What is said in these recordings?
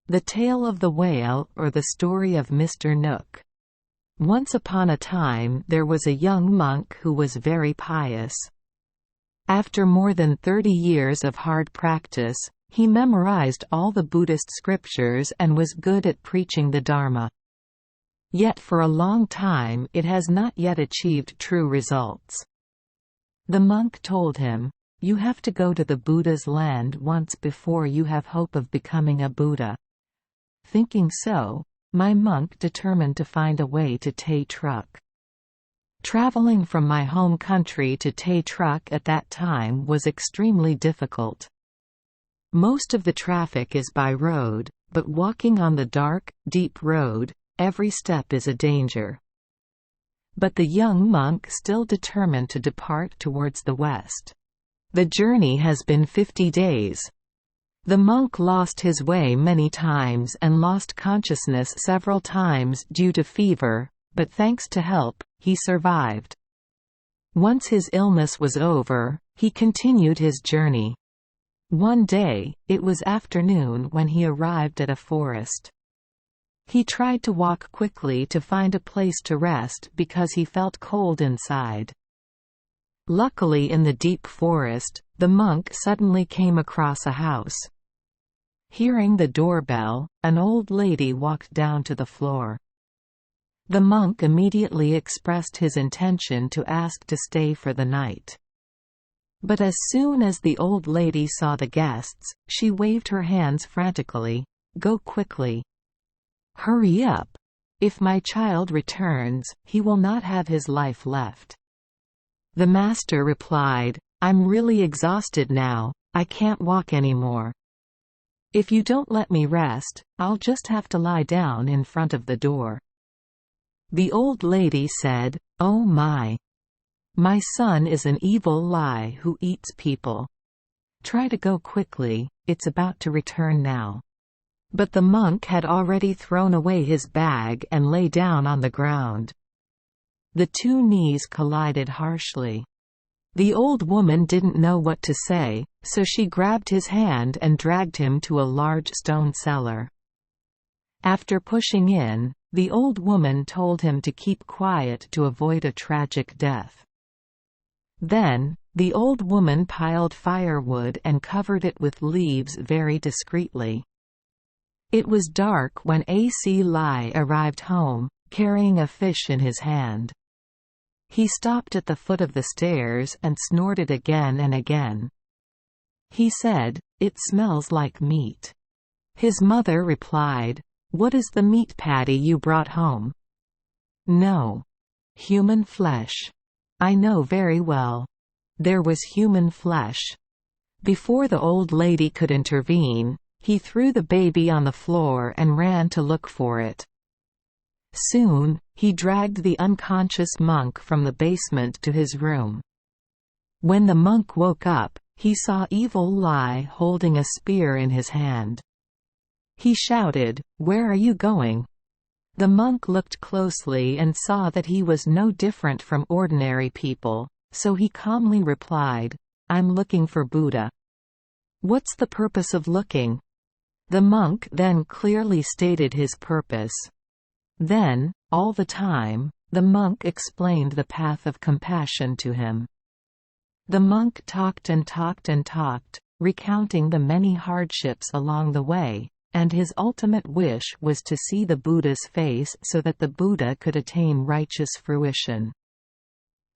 The Tale of the Whale, or the Story of Mr. Nuoc. Once upon a time there was a young monk who was very pious. After more than 30 years of hard practice, he memorized all the Buddhist scriptures and was good at preaching the Dharma. Yet for a long time it has not yet achieved true results. The monk told him, "You have to go to the Buddha's land once before you have hope of becoming a Buddha." Thinking so, my monk determined to find a way to Tay Truck. Traveling from my home country to Tay Truck at that time was extremely difficult. Most of the traffic is by road, but walking on the dark, deep road, every step is a danger. But the young monk still determined to depart towards the west. The journey has been 50 days. The monk lost his way many times and lost consciousness several times due to fever, but thanks to help, he survived. Once his illness was over, he continued his journey. One day, it was afternoon when he arrived at a forest. He tried to walk quickly to find a place to rest because he felt cold inside. Luckily, in the deep forest, the monk suddenly came across a house. Hearing the doorbell, an old lady walked down to the floor. The monk immediately expressed his intention to ask to stay for the night. But as soon as the old lady saw the guests, she waved her hands frantically. "Go quickly. Hurry up. If my child returns, he will not have his life left." The master replied, "I'm really exhausted now, I can't walk anymore. If you don't let me rest, I'll just have to lie down in front of the door." The old lady said, "Oh my! My son is an evil lie who eats people. Try to go quickly, it's about to return now." But the monk had already thrown away his bag and lay down on the ground. The two knees collided harshly. The old woman didn't know what to say, so she grabbed his hand and dragged him to a large stone cellar. After pushing in, the old woman told him to keep quiet to avoid a tragic death. Then, the old woman piled firewood and covered it with leaves very discreetly. It was dark when A.C. Lai arrived home, carrying a fish in his hand. He stopped at the foot of the stairs and snorted again and again. He said, "It smells like meat." His mother replied, "What is the meat patty you brought home?" "No. Human flesh." "I know very well. There was human flesh." Before the old lady could intervene, he threw the baby on the floor and ran to look for it. Soon, he dragged the unconscious monk from the basement to his room. When the monk woke up, he saw Evil Lai holding a spear in his hand. He shouted, "Where are you going?" The monk looked closely and saw that he was no different from ordinary people, so he calmly replied, "I'm looking for Buddha." "What's the purpose of looking?" The monk then clearly stated his purpose. Then, all the time, the monk explained the path of compassion to him. The monk talked and talked and talked, recounting the many hardships along the way, and his ultimate wish was to see the Buddha's face so that the Buddha could attain righteous fruition.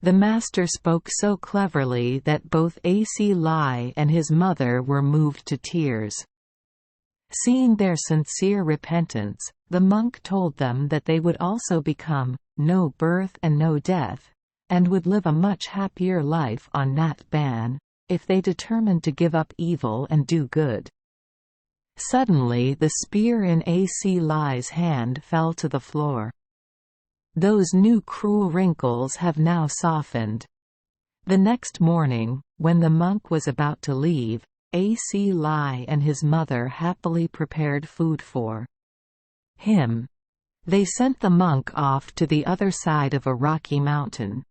The master spoke so cleverly that both A.C. Lai and his mother were moved to tears. Seeing their sincere repentance, the monk told them that they would also become no birth and no death, and would live a much happier life on Nat Ban, if they determined to give up evil and do good. Suddenly the spear in A.C. Lai's hand fell to the floor. Those new cruel wrinkles have now softened. The next morning, when the monk was about to leave, A.C. Lai and his mother happily prepared food for him. They sent the monk off to the other side of a rocky mountain.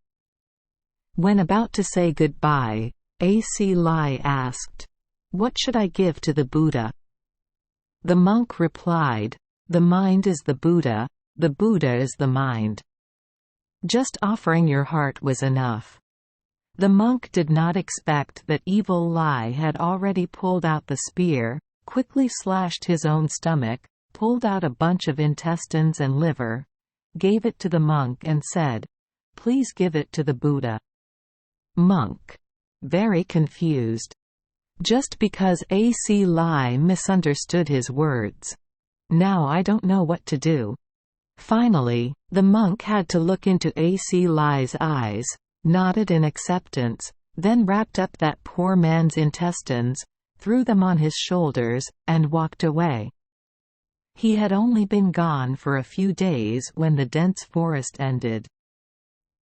When about to say goodbye, A.C. Lai asked, "What should I give to the Buddha?" The monk replied, "The mind is the Buddha is the mind. Just offering your heart was enough." The monk did not expect that evil Lai had already pulled out the spear, quickly slashed his own stomach, pulled out a bunch of intestines and liver, gave it to the monk and said, "Please give it to the Buddha." Monk. Very confused. Just because A.C. Lai misunderstood his words. Now I don't know what to do. Finally, the monk had to look into A.C. Lai's eyes, nodded in acceptance, then wrapped up that poor man's intestines, threw them on his shoulders, and walked away. He had only been gone for a few days when the dense forest ended.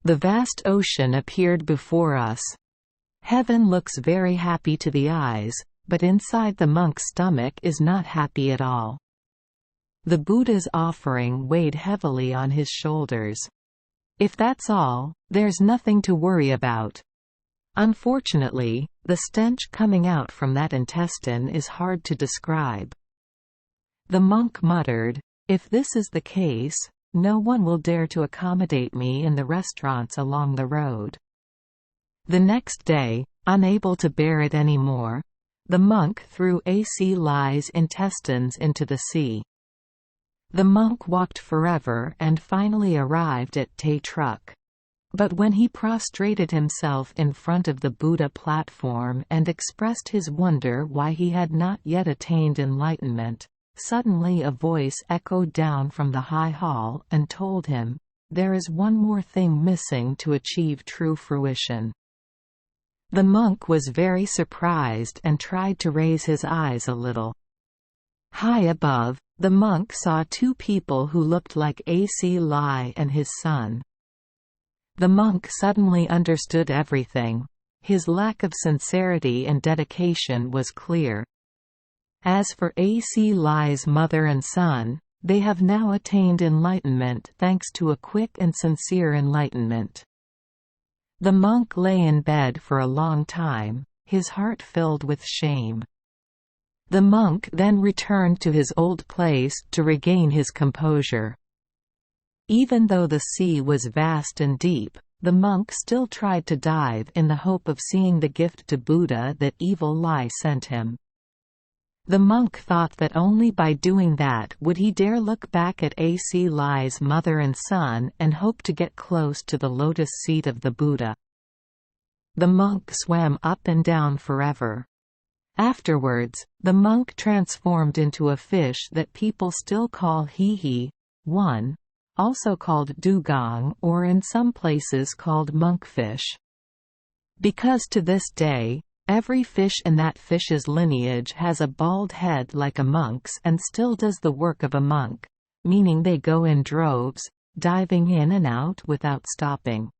The vast ocean appeared before us. Heaven looks very happy to the eyes, but inside the monk's stomach is not happy at all. The Buddha's offering weighed heavily on his shoulders. If that's all, there's nothing to worry about. Unfortunately, the stench coming out from that intestine is hard to describe. The monk muttered, "If this is the case, no one will dare to accommodate me in the restaurants along the road." The next day, unable to bear it any more, the monk threw A.C. Lai's intestines into the sea. The monk walked forever and finally arrived at Tay Truck. But when he prostrated himself in front of the Buddha platform and expressed his wonder why he had not yet attained enlightenment, suddenly a voice echoed down from the high hall and told him, "There is one more thing missing to achieve true fruition." The monk was very surprised and tried to raise his eyes a little. High above, the monk saw two people who looked like A.C. Lai and his son. The monk suddenly understood everything. His lack of sincerity and dedication was clear. As for A.C. Lai's mother and son, they have now attained enlightenment thanks to a quick and sincere enlightenment. The monk lay in bed for a long time, his heart filled with shame. The monk then returned to his old place to regain his composure. Even though the sea was vast and deep, the monk still tried to dive in the hope of seeing the gift to Buddha that evil Lai sent him. The monk thought that only by doing that would he dare look back at A.C. Lai's mother and son and hope to get close to the lotus seat of the Buddha. The monk swam up and down forever. Afterwards, the monk transformed into a fish that people still call hihi, one, also called dugong or in some places called monkfish. Because to this day, every fish in that fish's lineage has a bald head like a monk's and still does the work of a monk, meaning they go in droves, diving in and out without stopping.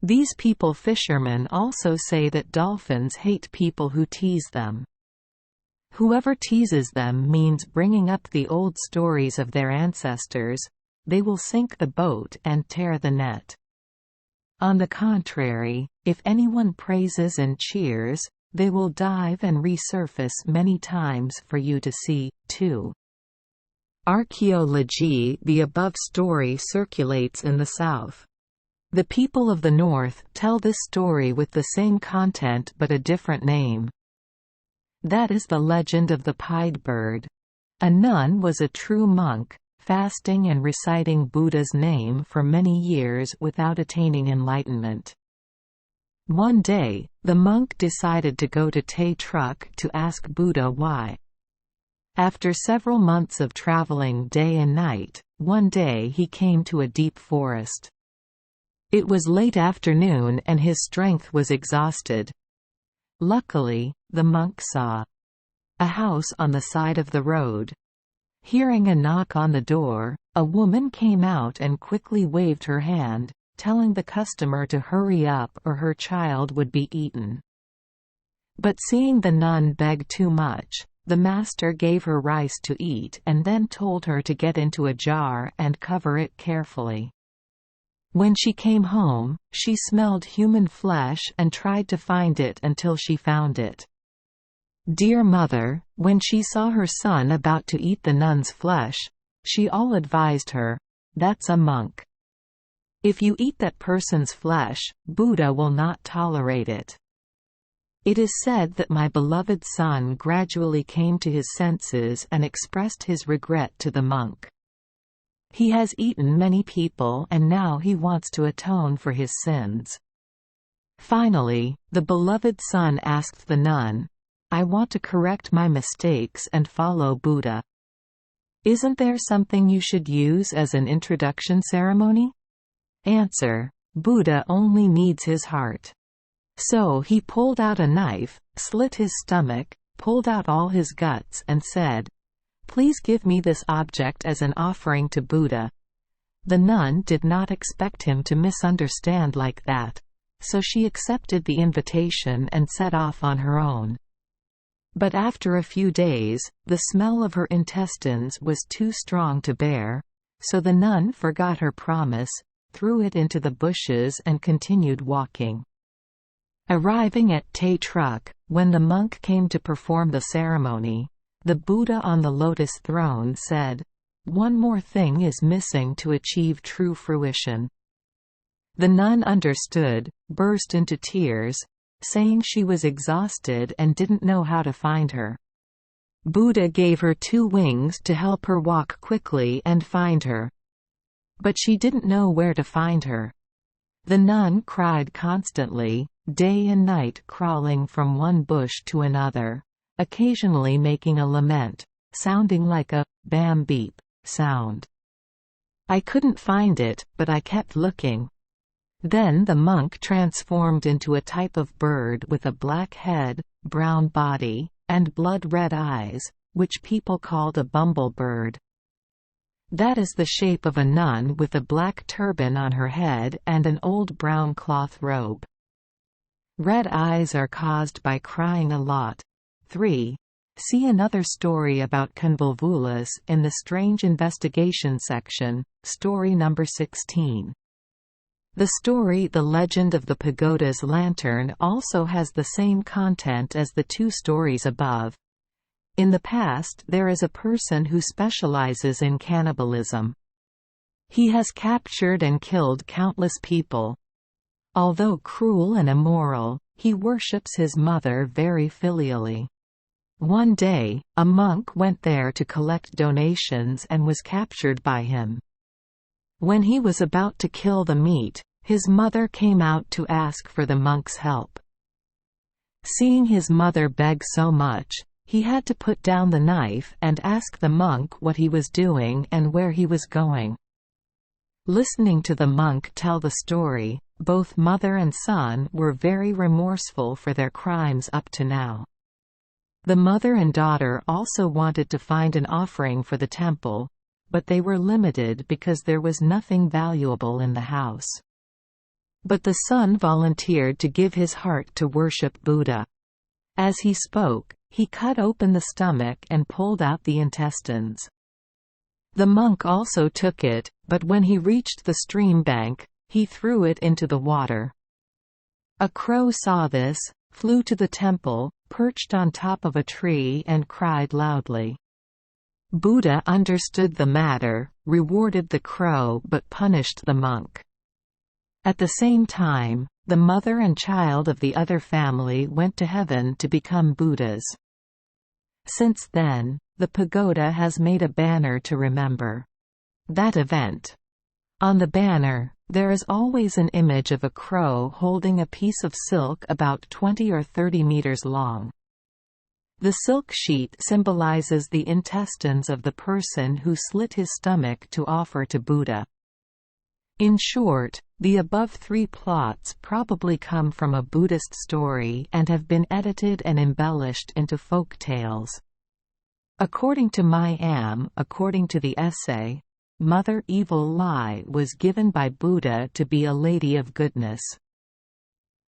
These people fishermen also say that dolphins hate people who tease them. Whoever teases them means bringing up the old stories of their ancestors. They will sink the boat and tear the net. On the contrary, if anyone praises and cheers, they will dive and resurface many times for you to see, too. Archaeology. The above story circulates in the South. The people of the North tell this story with the same content but a different name. That is the legend of the pied bird. A nun was a true monk, fasting and reciting Buddha's name for many years without attaining enlightenment. One day, the monk decided to go to Tay Truck to ask Buddha why. After several months of traveling day and night, one day he came to a deep forest. It was late afternoon and his strength was exhausted. Luckily, the monk saw a house on the side of the road. Hearing a knock on the door, a woman came out and quickly waved her hand, telling the customer to hurry up or her child would be eaten. But seeing the nun beg too much, the master gave her rice to eat and then told her to get into a jar and cover it carefully. When she came home, she smelled human flesh and tried to find it until she found it. Dear mother, when she saw her son about to eat the nun's flesh, she all advised her, "That's a monk. If you eat that person's flesh, Buddha will not tolerate it." It is said that my beloved son gradually came to his senses and expressed his regret to the monk. He has eaten many people and now he wants to atone for his sins. Finally, the beloved son asked the nun, "I want to correct my mistakes and follow Buddha. Isn't there something you should use as an introduction ceremony?" Answer: Buddha only needs his heart. So he pulled out a knife, slit his stomach, pulled out all his guts and said, "Please give me this object as an offering to Buddha." The nun did not expect him to misunderstand like that, so she accepted the invitation and set off on her own. But after a few days, the smell of her intestines was too strong to bear, so the nun forgot her promise, threw it into the bushes and continued walking. Arriving at Tay Truck, when the monk came to perform the ceremony, the Buddha on the lotus throne said, "One more thing is missing to achieve true fruition." The nun understood, burst into tears, saying she was exhausted and didn't know how to find her. Buddha gave her 2 wings to help her walk quickly and find her. But she didn't know where to find her. The nun cried constantly, day and night, crawling from one bush to another, occasionally making a lament, sounding like a bam beep sound. I couldn't find it, but I kept looking. Then the monk transformed into a type of bird with a black head, brown body, and blood-red eyes, which people called a bumblebird. That is the shape of a nun with a black turban on her head and an old brown cloth robe. Red eyes are caused by crying a lot. 3. See another story about convolvulus in the Strange Investigation section, story number 16. The story The Legend of the Pagoda's Lantern also has the same content as the 2 stories above. In the past, there is a person who specializes in cannibalism. He has captured and killed countless people. Although cruel and immoral, he worships his mother very filially. One day, a monk went there to collect donations and was captured by him. When he was about to kill the meat, his mother came out to ask for the monk's help. Seeing his mother beg so much, he had to put down the knife and ask the monk what he was doing and where he was going. Listening to the monk tell the story, both mother and son were very remorseful for their crimes up to now. The mother and daughter also wanted to find an offering for the temple, but they were limited because there was nothing valuable in the house. But the son volunteered to give his heart to worship Buddha. As he spoke, he cut open the stomach and pulled out the intestines. The monk also took it, but when he reached the stream bank, he threw it into the water. A crow saw this, flew to the temple, perched on top of a tree and cried loudly. Buddha understood the matter, rewarded the crow but punished the monk. At the same time, the mother and child of the other family went to heaven to become Buddhas. Since then, the pagoda has made a banner to remember that event. On the banner, there is always an image of a crow holding a piece of silk about 20 or 30 meters long. The silk sheet symbolizes the intestines of the person who slit his stomach to offer to Buddha. In short, the above 3 plots probably come from a Buddhist story and have been edited and embellished into folk tales. According to the essay, Mother Evil Lie was given by Buddha to be a lady of goodness.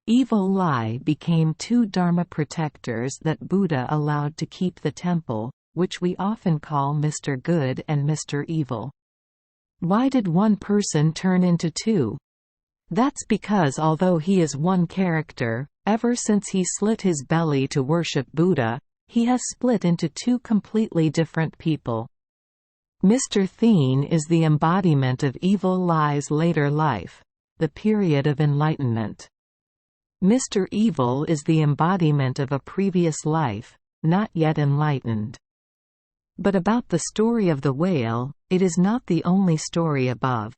Evil Lie became 2 Dharma protectors that Buddha allowed to keep the temple, which we often call Mr. Good and Mr. Evil. Why did one person turn into 2? That's because although he is one character, ever since he slit his belly to worship Buddha, he has split into two completely different people. Mr. Thien is the embodiment of Evil Lie's later life, the period of enlightenment. Mr. Evil is the embodiment of a previous life, not yet enlightened. But about the story of the whale, it is not the only story above.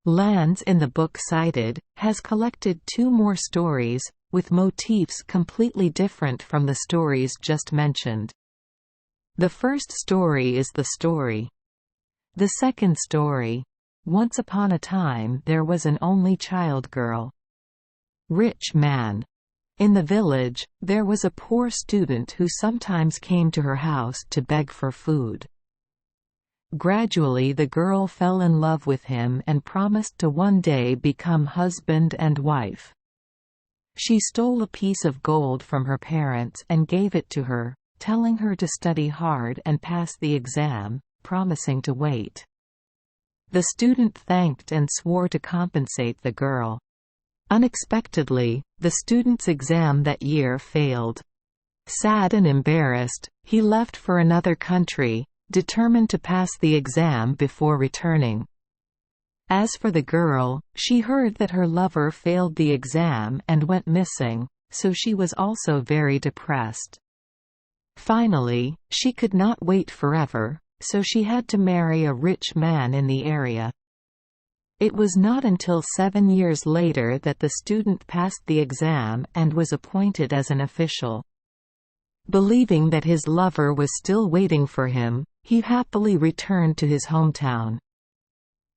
Lands in the book cited, has collected two more stories, with motifs completely different from the stories just mentioned. The first story is the story. The second story, once upon a time there was an only child girl. Rich man. In the village, there was a poor student who sometimes came to her house to beg for food. Gradually the girl fell in love with him and promised to one day become husband and wife. She stole a piece of gold from her parents and gave it to her, telling her to study hard and pass the exam, promising to wait. The student thanked and swore to compensate the girl. Unexpectedly, the student's exam that year failed. Sad and embarrassed, he left for another country, determined to pass the exam before returning. As for the girl, she heard that her lover failed the exam and went missing, so she was also very depressed. Finally, she could not wait forever, so she had to marry a rich man in the area. It was not until 7 years later that the student passed the exam and was appointed as an official. Believing that his lover was still waiting for him, he happily returned to his hometown.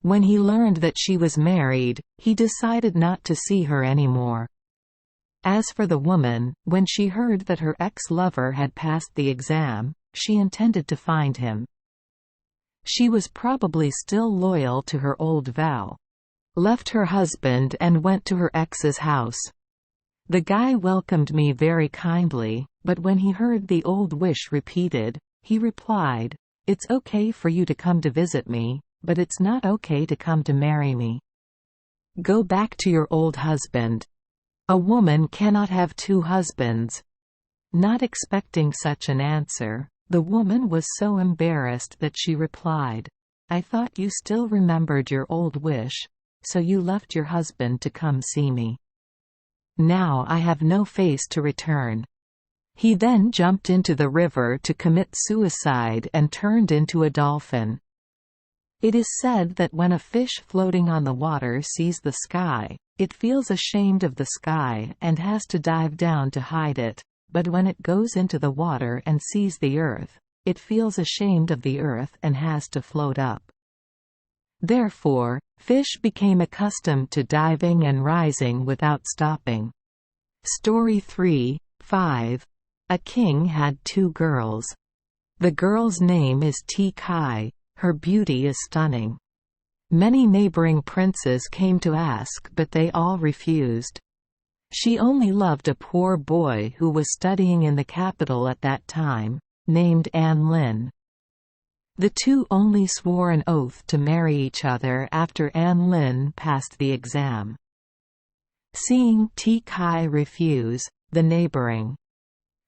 When he learned that she was married, he decided not to see her anymore. As for the woman, when she heard that her ex-lover had passed the exam, she intended to find him. She was probably still loyal to her old vow. Left her husband and went to her ex's house. The guy welcomed me very kindly, but when he heard the old wish repeated, he replied, "It's okay for you to come to visit me, but it's not okay to come to marry me. Go back to your old husband. A woman cannot have two husbands." Not expecting such an answer, the woman was so embarrassed that she replied, "I thought you still remembered your old wish, so you left your husband to come see me. Now I have no face to return." He then jumped into the river to commit suicide and turned into a dolphin. It is said that when a fish floating on the water sees the sky, it feels ashamed of the sky and has to dive down to hide it. But when it goes into the water and sees the earth, it feels ashamed of the earth and has to float up. Therefore, fish became accustomed to diving and rising without stopping. Story 3:5. A king had two girls. The girl's name is Kai. Her beauty is stunning. Many neighboring princes came to ask, but they all refused. She only loved a poor boy who was studying in the capital at that time, named An Lin. The two only swore an oath to marry each other after An Lin passed the exam. Seeing Kai refuse, the neighboring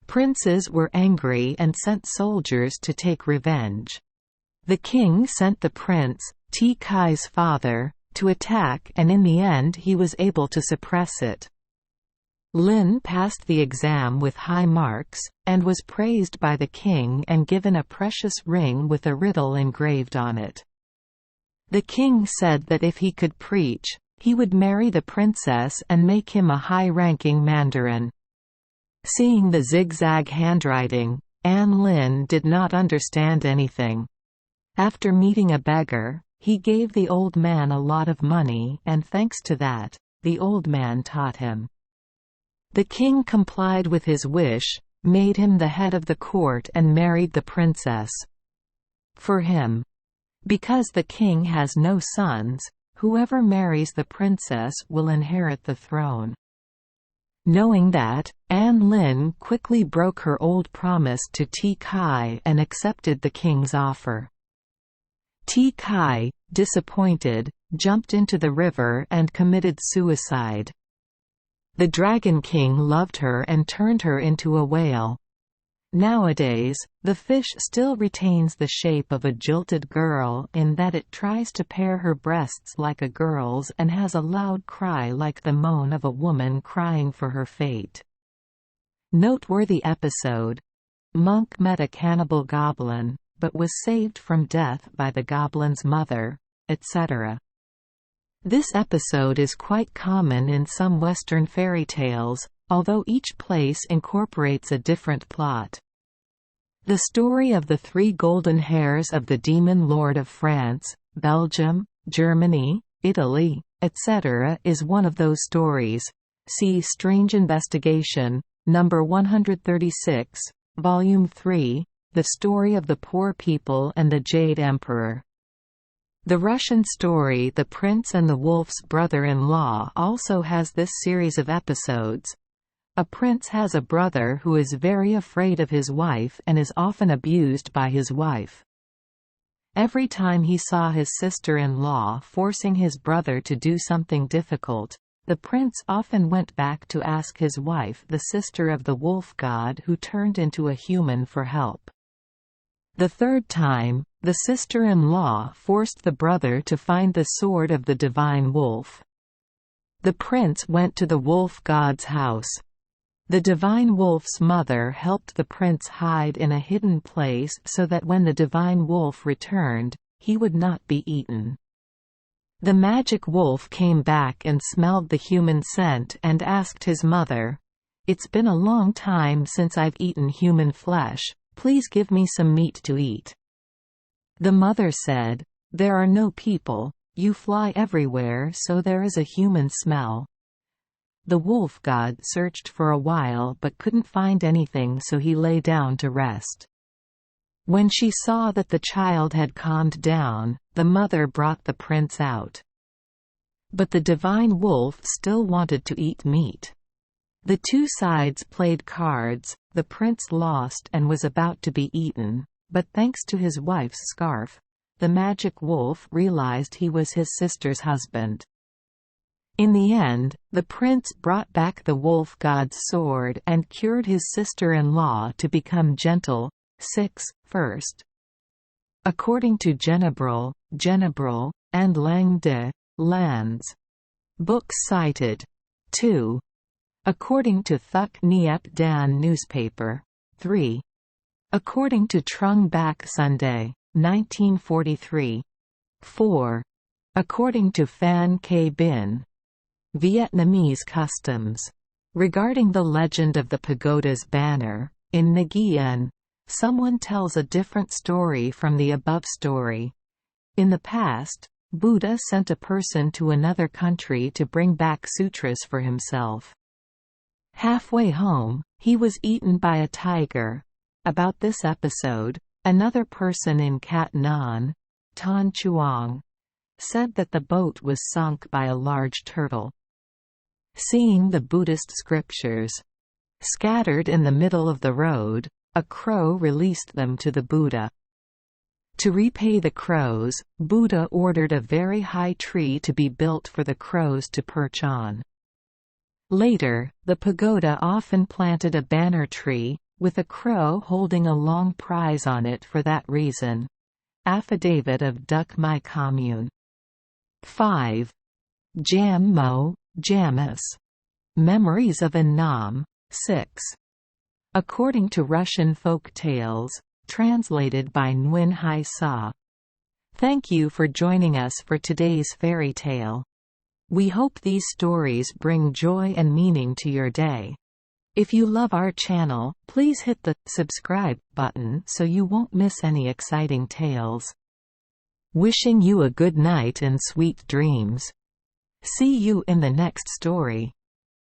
princes were angry and sent soldiers to take revenge. The king sent the prince, Kai's father, to attack, and in the end he was able to suppress it. Lin passed the exam with high marks, and was praised by the king and given a precious ring with a riddle engraved on it. The king said that if he could preach, he would marry the princess and make him a high-ranking mandarin. Seeing the zigzag handwriting, An Lin did not understand anything. After meeting a beggar, he gave the old man a lot of money, and thanks to that, the old man taught him. The king complied with his wish, made him the head of the court and married the princess. For him. Because the king has no sons, whoever marries the princess will inherit the throne. Knowing that, An Lin quickly broke her old promise to Kai and accepted the king's offer. Kai, disappointed, jumped into the river and committed suicide. The Dragon King loved her and turned her into a whale. Nowadays, the fish still retains the shape of a jilted girl in that it tries to pair her breasts like a girl's and has a loud cry like the moan of a woman crying for her fate. Noteworthy episode: Monk met a cannibal goblin, but was saved from death by the goblin's mother, etc. This episode is quite common in some Western fairy tales, although each place incorporates a different plot. The story of the 3 golden hairs of the demon lord of France, Belgium, Germany, Italy, etc. is one of those stories. See Strange Investigation, No. 136, Volume 3, The Story of the Poor People and the Jade Emperor. The Russian story The Prince and the Wolf's Brother-in-Law also has this series of episodes. A prince has a brother who is very afraid of his wife and is often abused by his wife. Every time he saw his sister-in-law forcing his brother to do something difficult, the prince often went back to ask his wife, the sister of the wolf god who turned into a human, for help. The third time, the sister-in-law forced the brother to find the sword of the divine wolf. The prince went to the wolf god's house. The divine wolf's mother helped the prince hide in a hidden place so that when the divine wolf returned, he would not be eaten. The magic wolf came back and smelled the human scent and asked his mother, "It's been a long time since I've eaten human flesh, please give me some meat to eat." The mother said, "There are no people, you fly everywhere, so there is a human smell." The wolf god searched for a while but couldn't find anything, so he lay down to rest. When she saw that the child had calmed down, the mother brought the prince out. But the divine wolf still wanted to eat meat. The two sides played cards, the prince lost and was about to be eaten, but thanks to his wife's scarf, the magic wolf realized he was his sister's husband. In the end, the prince brought back the wolf god's sword and cured his sister-in-law to become gentle. 6. First. According to Genebril, and Lang de Lands. Books cited. 2. According to Thuc Niep Dan newspaper. 3. According to Trung Bac Sunday, 1943. 4. According to Phan K Bin. Vietnamese customs. Regarding the legend of the pagoda's banner, in Nguyen, someone tells a different story from the above story. In the past, Buddha sent a person to another country to bring back sutras for himself. Halfway home, he was eaten by a tiger. About this episode, another person in Cat Nan, Tan Chuang, said that the boat was sunk by a large turtle. Seeing the Buddhist scriptures scattered in the middle of the road, a crow released them to the Buddha. To repay the crows, Buddha ordered a very high tree to be built for the crows to perch on. Later, the pagoda often planted a banner tree, with a crow holding a long prize on it for that reason. Affidavit of Duc Mai Commune. 5. Jam Mo, Jamis. Memories of Annam. 6. According to Russian folk tales, translated by Nguyen Hai Sa. Thank you for joining us for today's fairy tale. We hope these stories bring joy and meaning to your day. If you love our channel, please hit the subscribe button so you won't miss any exciting tales. Wishing you a good night and sweet dreams. See you in the next story.